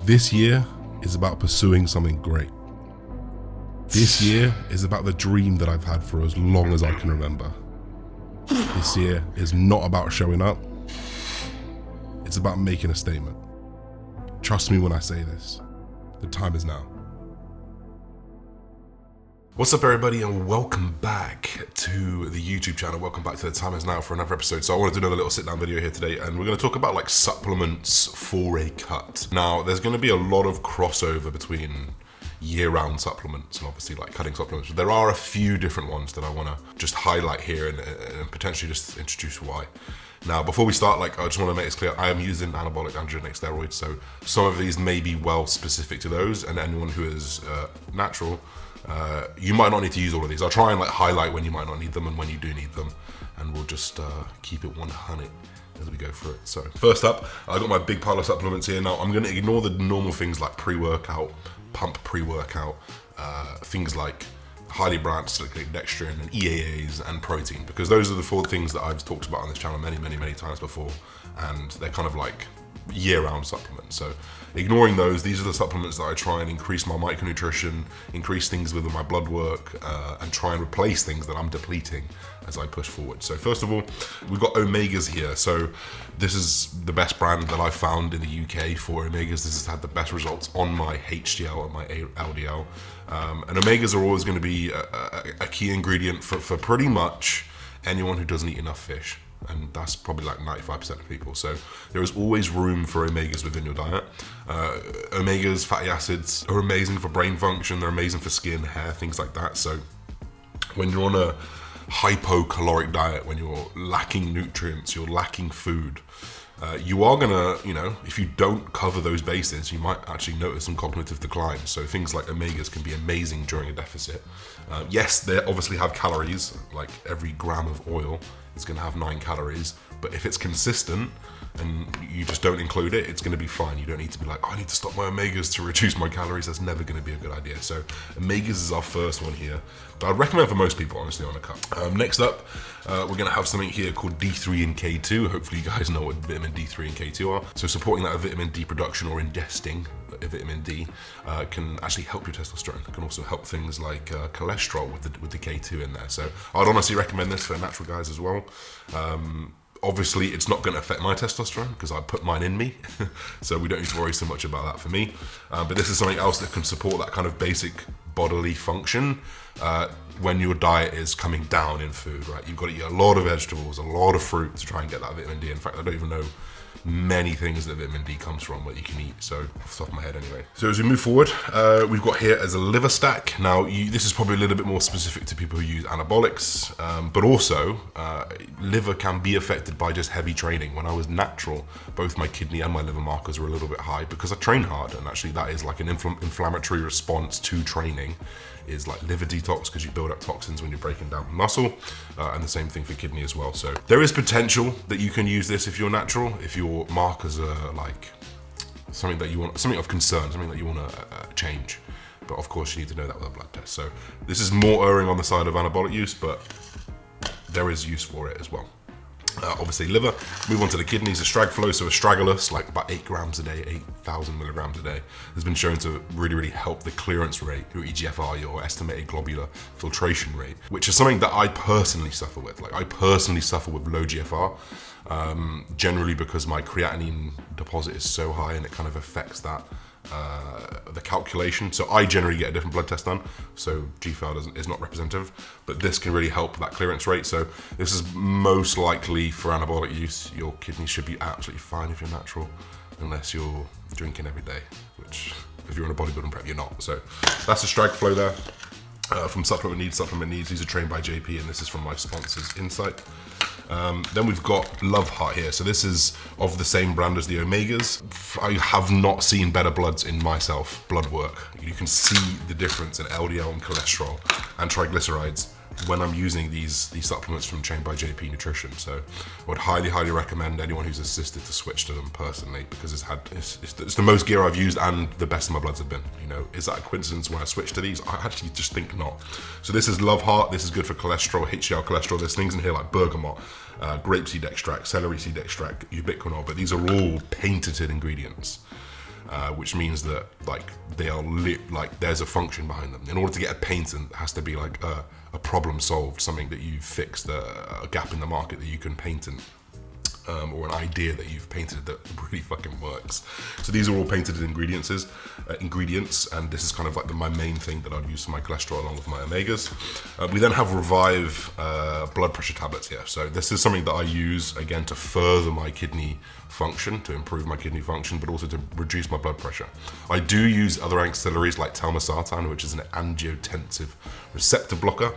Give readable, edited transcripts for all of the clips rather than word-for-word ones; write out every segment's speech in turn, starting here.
This year is about pursuing something great. This year is about the dream that I've had for as long as I can remember. This year is not about showing up. It's about making a statement. Trust me when I say this. The time is now. What's up, everybody, and welcome back to the YouTube channel. Welcome back to The Time Is Now for another episode. So I want to do another little sit-down video here today, and we're going to talk about like supplements for a cut. Now, there's going to be a lot of crossover between year-round supplements and obviously like cutting supplements. There are a few different ones that I want to just highlight here and potentially just introduce why. Now, before we start, I just want to make this clear, I am using anabolic androgenic steroids, so some of these may be well specific to those, and anyone who is natural, you might not need to use all of these. I'll try and highlight when you might not need them and when you do need them, and we'll just keep it 100 as we go through it. So first up, I've got my big pile of supplements here. Now I'm going to ignore the normal things like pre-workout, pump pre-workout, things like highly branched circulating dextrin and EAA'S and protein, because those are the four things that I've talked about on this channel many times before, and they're kind of like year-round supplements. So ignoring those, these are the supplements that I try and increase my micronutrition, increase things within my blood work, and try and replace things that I'm depleting as I push forward. So first of all, we've got Omegas here. So this is the best brand that I've found in the UK for Omegas. This has had the best results on my HDL and my LDL. And Omegas are always going to be a key ingredient for pretty much anyone who doesn't eat enough fish. And that's probably like 95% of people. So there is always room for omegas within your diet. Omegas, fatty acids, are amazing for brain function. They're amazing for skin, hair, things like that. So when you're on a hypocaloric diet, when you're lacking nutrients, you're lacking food, you are gonna, if you don't cover those bases, you might actually notice some cognitive decline. So things like omegas can be amazing during a deficit. Yes, they obviously have calories, like every gram of oil is gonna have 9 calories, but if it's consistent and you just don't include it, it's gonna be fine. You don't need to be like, oh, I need to stop my omegas to reduce my calories. That's never gonna be a good idea. So omegas is our first one here that I'd recommend for most people, honestly, on a cut. Next up, we're gonna have something here called D3 and K2. Hopefully you guys know what vitamin D3 and K2 are. So supporting that vitamin D production or ingesting vitamin D can actually help your testosterone. It can also help things like cholesterol with the K2 in there. So I'd honestly recommend this for natural guys as well. Obviously, it's not going to affect my testosterone because I put mine in me, so we don't need to worry so much about that for me. But this is something else that can support that kind of basic bodily function when your diet is coming down in food, right? You've got to eat a lot of vegetables, a lot of fruit to try and get that vitamin D. In fact, I don't even know many things that vitamin D comes from that you can eat, so off the top of my head anyway. So as we move forward, we've got here as a liver stack. Now this is probably a little bit more specific to people who use anabolics, but also liver can be affected by just heavy training. When I was natural, both my kidney and my liver markers were a little bit high because I train hard, and actually that is like an inflammatory response to training, is like liver detox, because you build up toxins when you're breaking down muscle, and the same thing for kidney as well. So there is potential that you can use this if you're natural, if your markers are like something that you want, something of concern, something that you want to change. But of course you need to know that with a blood test. So this is more erring on the side of anabolic use, but there is use for it as well. Obviously liver, move on to the kidneys, ASTRAG flow. So astragalus, like about 8 grams a day, 8,000 milligrams a day, has been shown to really help the clearance rate, your EGFR, your estimated globular filtration rate, which is something that I personally suffer with. Like I personally suffer with low GFR, generally because my creatinine deposit is so high and it kind of affects that, the calculation. So I generally get a different blood test done, so GFR is not representative, but this can really help that clearance rate. So this is most likely for anabolic use. Your kidneys should be absolutely fine if you're natural, unless you're drinking every day, which if you're on a bodybuilding prep, you're not. So that's a ASTRAG flow there. From Supplement Needs. These are trained by JP, and this is from my sponsors, Insight. Then we've got Love Heart here. So this is of the same brand as the Omegas. I have not seen better bloods in myself, blood work. You can see the difference in LDL and cholesterol and triglycerides when I'm using these supplements from Trained by JP Nutrition. So I would highly recommend anyone who's assisted to switch to them personally, because it's the most gear I've used and the best my bloods have been. Is that a coincidence when I switched to these? I actually just think not. So this is Love Heart. This is good for cholesterol, HDL cholesterol. There's things in here like bergamot, grapeseed extract, celery seed extract, ubiquinol, but these are all patented ingredients. which means that like they are like there's a function behind them. In order to get a patent, it has to be like a problem solved, something that you've fixed, a gap in the market that you can patent. Or an idea that you've painted that really fucking works. So these are all painted ingredients, and this is kind of like my main thing that I'd use for my cholesterol along with my omegas. We then have Revive blood pressure tablets here. So this is something that I use again to further my kidney function, to improve my kidney function, but also to reduce my blood pressure. I do use other auxiliaries like telmisartan, which is an angiotensin receptor blocker,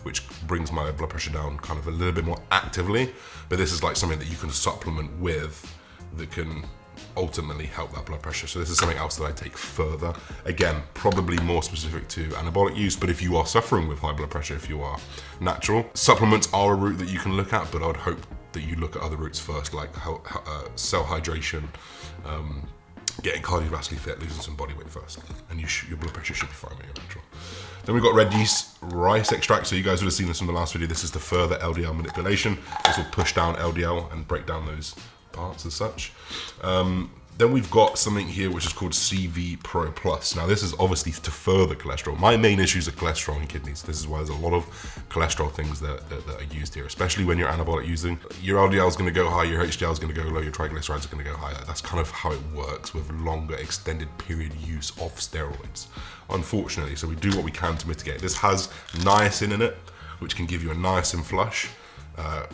which brings my blood pressure down kind of a little bit more actively. But this is like something that you can supplement with that can ultimately help that blood pressure. So this is something else that I take further. Again, probably more specific to anabolic use, but if you are suffering with high blood pressure, if you are natural, supplements are a route that you can look at, but I would hope that you look at other routes first, like cell hydration, getting cardiovascularly fit, losing some body weight first, and your blood pressure should be fine when you're natural. Then we've got red yeast rice extract. So you guys would have seen this from the last video. This is the further LDL manipulation. This will push down LDL and break down those parts as such. Then we've got something here which is called CV Pro Plus. Now this is obviously to further cholesterol. My main issues are cholesterol and kidneys. This is why there's a lot of cholesterol things that are used here, especially when you're anabolic using. Your LDL is going to go high, your HDL is going to go low, your triglycerides are going to go higher. That's kind of how it works with longer extended period use of steroids, unfortunately. So we do what we can to mitigate. This has niacin in it, which can give you a niacin flush.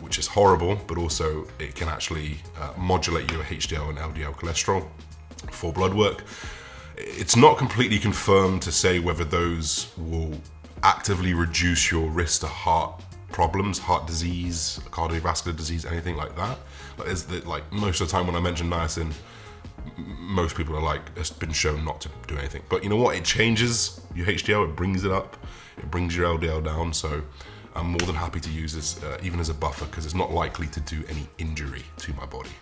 Which is horrible, but also it can actually modulate your HDL and LDL cholesterol for blood work. It's not completely confirmed to say whether those will actively reduce your risk to heart problems, heart disease, cardiovascular disease, anything like that. Like most of the time when I mention niacin, most people are like, it's been shown not to do anything. But you know what? It changes your HDL, it brings it up, it brings your LDL down. So I'm more than happy to use this even as a buffer, because it's not likely to do any injury to my body,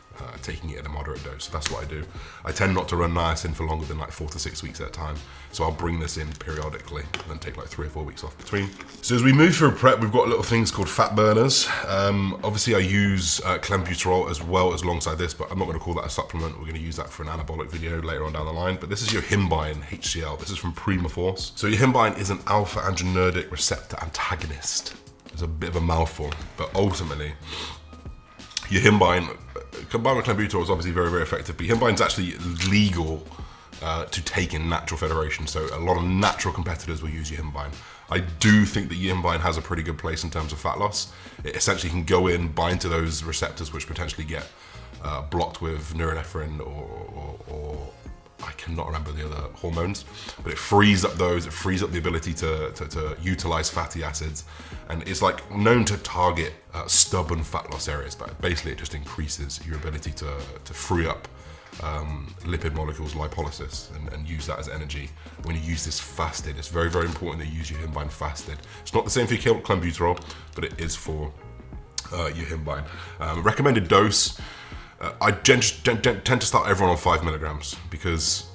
taking it at a moderate dose. So that's what I do. I tend not to run niacin for longer than like 4 to 6 weeks at a time. So I'll bring this in periodically and then take like 3 or 4 weeks off between. So as we move through prep, we've got little things called fat burners. Obviously I use clenbuterol as well as alongside this, but I'm not going to call that a supplement. We're going to use that for an anabolic video later on down the line. But this is YOHIMBINE HCl. This is from Prima Force. So YOHIMBINE is an alpha adrenergic receptor antagonist. It's a bit of a mouthful, but ultimately, YOHIMBINE combined with clenbuterol is obviously very, very effective. But YOHIMBINE is actually legal to take in natural federations, so a lot of natural competitors will use YOHIMBINE. I do think that YOHIMBINE has a pretty good place in terms of fat loss. It essentially can go in, bind to those receptors which potentially get blocked with norepinephrine or I cannot remember the other hormones, but it frees up those, it frees up the ability to utilize fatty acids, and it's like known to target stubborn fat loss areas, but basically it just increases your ability to free up lipid molecules, lipolysis, and use that as energy. When you use this fasted, it's very, very important that you use YOHIMBINE fasted. It's not the same for clenbuterol, but it is for YOHIMBINE. Recommended dose, I tend to start everyone on 5 milligrams because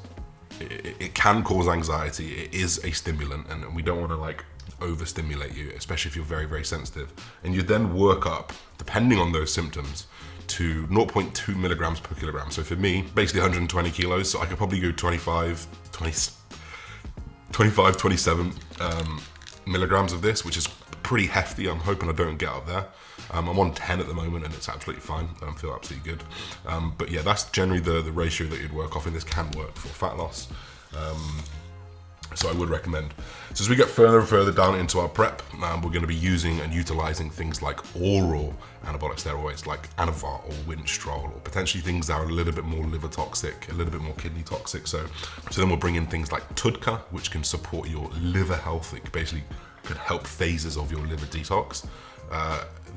it can cause anxiety. It is a stimulant, and we don't want to like overstimulate you, especially if you're very, very sensitive. And you then work up, depending on those symptoms, to 0.2 milligrams per kilogram. So for me, basically 120 kilos, so I could probably go 25, 27 milligrams of this, which is pretty hefty. I'm hoping I don't get up there. I'm on 10 at the moment and it's absolutely fine. I feel absolutely good. But yeah, that's generally the ratio that you'd work off, and this can work for fat loss. So I would recommend. So as we get further and further down into our prep, we're going to be using and utilizing things like oral anabolic steroids like Anavar or Winstrol, or potentially things that are a little bit more liver toxic, a little bit more kidney toxic. So then we'll bring in things like TUDCA, which can support your liver health. It basically could help phases of your liver detox.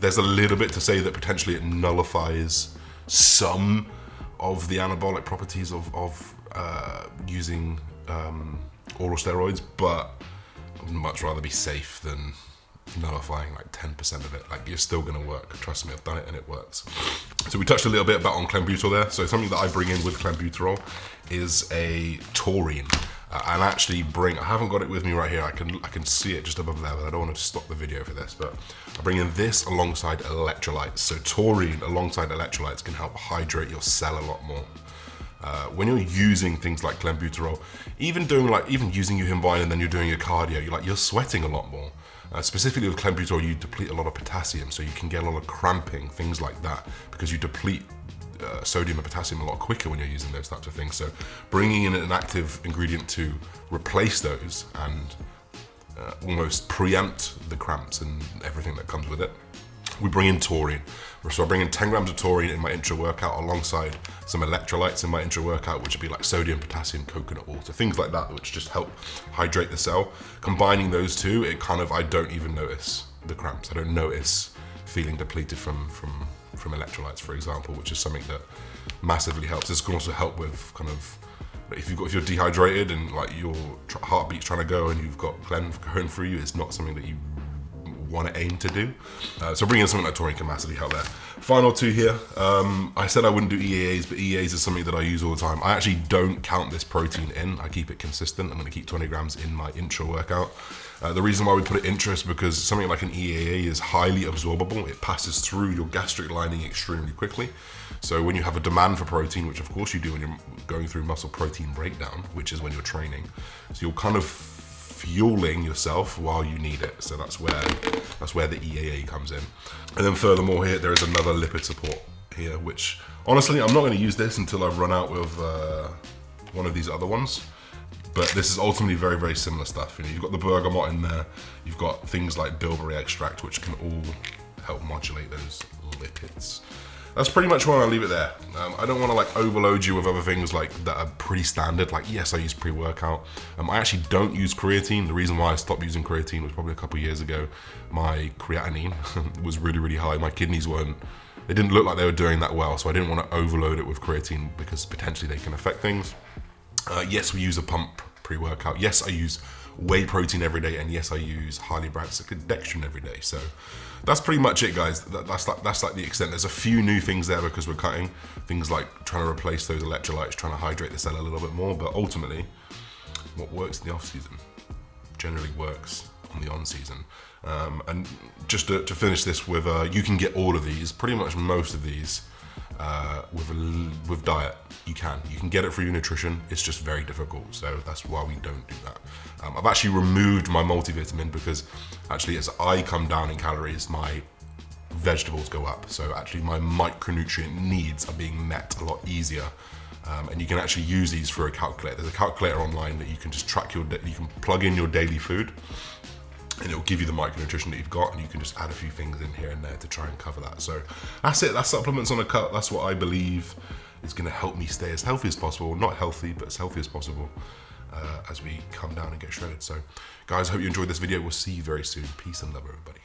There's a little bit to say that potentially it nullifies some of the anabolic properties of using oral steroids, but I'd much rather be safe than nullifying like 10% of it. Like, you're still gonna work. Trust me, I've done it and it works. So we touched a little bit about on clenbuterol there. So something that I bring in with clenbuterol is a taurine. And actually I haven't got it with me right here. I can see it just above there, but I don't want to stop the video for this. But I bring in this alongside electrolytes. So taurine alongside electrolytes can help hydrate your cell a lot more. When you're using things like clenbuterol, even using YOHIMBINE and then you're doing your cardio, you're sweating a lot more. Specifically with clenbuterol, you deplete a lot of potassium, so you can get a lot of cramping, things like that, because you deplete sodium and potassium a lot quicker when you're using those types of things. So bringing in an active ingredient to replace those and almost preempt the cramps and everything that comes with it. We bring in taurine. So I bring in 10 grams of taurine in my intra-workout alongside some electrolytes in my intra-workout, which would be like sodium, potassium, coconut water, things like that, which just help hydrate the cell. Combining those two, I don't even notice the cramps. I don't notice feeling depleted from electrolytes, for example, which is something that massively helps. This can also help with if you're dehydrated and like your heartbeat's trying to go and you've got Glen going through you, it's not something that you want to aim to do. So bringing in something like taurine can massively help there. Final two here. I said I wouldn't do EAA'S, but EAA'S is something that I use all the time. I actually don't count this protein in. I keep it consistent. I'm going to keep 20 grams in my intra workout. The reason why we put it intra is because something like an EAA is highly absorbable. It passes through your gastric lining extremely quickly. So when you have a demand for protein, which of course you do when you're going through muscle protein breakdown, which is when you're training, so you're kind of fueling yourself while you need it. So that's where the EAA comes in. And then furthermore here, there is another lipid support here, which honestly, I'm not going to use this until I've run out with one of these other ones. But this is ultimately very, very similar stuff. You've got the bergamot in there. You've got things like bilberry extract, which can all help modulate those lipids. That's pretty much why I leave it there. I don't want to overload you with other things that are pretty standard. Yes, I use pre-workout. I actually don't use creatine. The reason why I stopped using creatine was probably a couple of years ago. My creatinine was really, really high. My kidneys they didn't look like they were doing that well, so I didn't want to overload it with creatine because potentially they can affect things. Yes, we use a pump pre-workout. Yes, I use whey protein every day, and yes, I use highly branched dextrin every day. So that's pretty much it, guys. That's like the extent. There's a few new things there because we're cutting things like trying to replace those electrolytes, trying to hydrate the cell a little bit more. But ultimately, what works in the off season generally works on the on season. And just to finish this with, you can get all of these, pretty much most of these, with diet. You can get it through your nutrition. It's just very difficult, so that's why we don't do that. I've actually removed my multivitamin because actually as I come down in calories, my vegetables go up, so actually my micronutrient needs are being met a lot easier. And you can actually use these for a calculator. There's a calculator online that you can just track you can plug in your daily food and it'll give you the micronutrition that you've got, and you can just add a few things in here and there to try and cover that. So that's it. That's supplements on a cut. That's what I believe is going to help me stay as healthy as possible. Not healthy, but as healthy as possible as we come down and get shredded. So guys, I hope you enjoyed this video. We'll see you very soon. Peace and love, everybody.